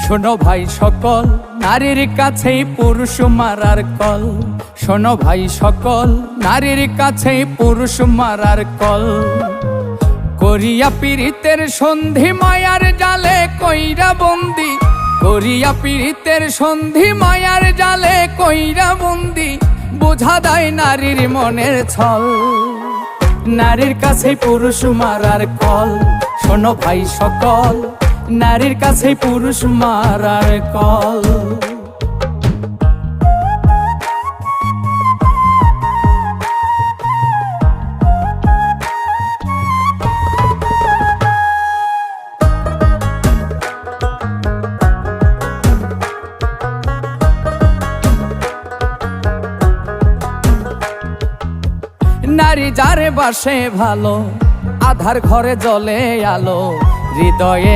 শোনো ভাই সকল নারীর কাছেই পুরুষ মারার কল। শোনো ভাই সকল নারীর কাছেই পুরুষ মারার কল। করিয়া পীড়িতের সন্ধি মায়ার জালে কইরা বন্দি, করিয়া পীড়িতের সন্ধি মায়ার জালে কইরা বন্দি, বোঝা দেয় নারীর মনের ছল। নারীর কাছেই পুরুষ মারার কল। শোনো ভাই সকল নারীর কাছেই পুরুষ মারার কল। নারী যারে বাসে ভালো, আধার ঘরে জ্বলে আলো, হৃদয়ে